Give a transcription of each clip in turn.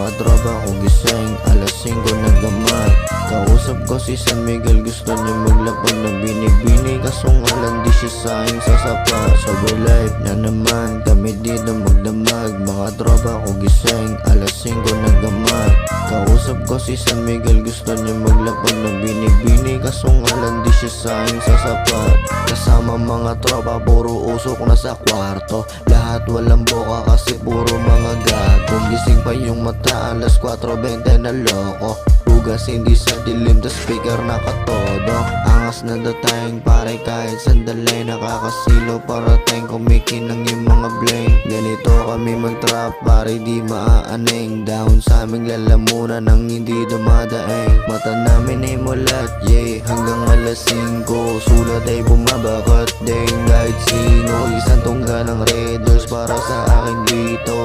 Mga tropa ko gising, alas 5 naggamay. Kausap ko si San Miguel, gusto niya maglapag ng binig-binig, kaso nga lang di siya sahing sa sapat. Sober life na naman, kami dito magdamag. Mga tropa ko gising, alas 5 naggamay. Kausap ko si San Miguel, gusto niya maglapag ng binig-binig, kaso nga lang di siya sahing sa sapat. Kasama mga tropa, puro usok na sa kwarto. Lahat walang boka kasi puro mga gago. Gising pa yung mata, alas 4:20 na loko. Hugas hindi sa dilim, tas speaker nakatodo. Angas na datayang pare kahit sandali. Nakakasilo para tayong kumikinang yung mga bling. Ganito kami mag-trap pare di maaaning. Down sa aming lalamunan nang hindi dumadaing. Mata namin ay mulat, yeah, hanggang alas 5. Sulat ay bumabakat din kahit sino. Isang tungga ng Raiders para sa akin dito.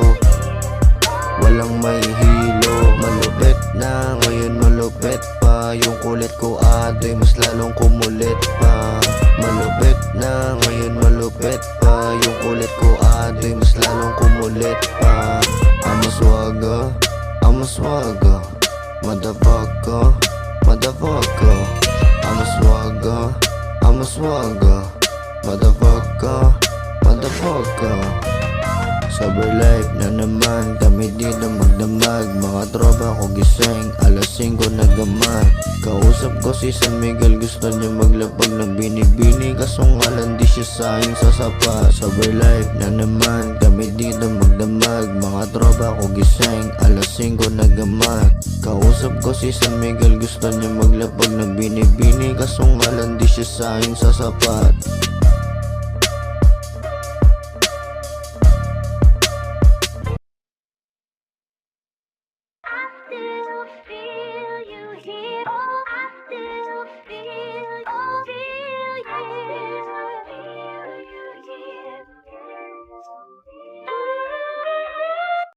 Walang may hilo, malupit na ngayon, malupit pa. Yung kulit ko ate, mas lalong kumulit pa. Malupit na ngayon, malupit pa. Yung kulit ko ate, mas lalong kumulit pa. Amaswaga, amaswaga, motherfucker, motherfucker. Amaswaga, amaswaga, motherfucker, motherfucker. Sober life na naman, kami dito magdamag. Mga tropa ko gising, alas 5 naggamay. Kausap ko si San Miguel, gusto niya maglapag ng binig-binig, kaso nga lang di siya sahing sa sapat. Sober life na naman, kami dito magdamag. Mga tropa ko gising, alas 5 naggamay. Kausap ko si San Miguel, gusto niya maglapag ng binig-binig, kaso nga lang di siya sahing sa sapat.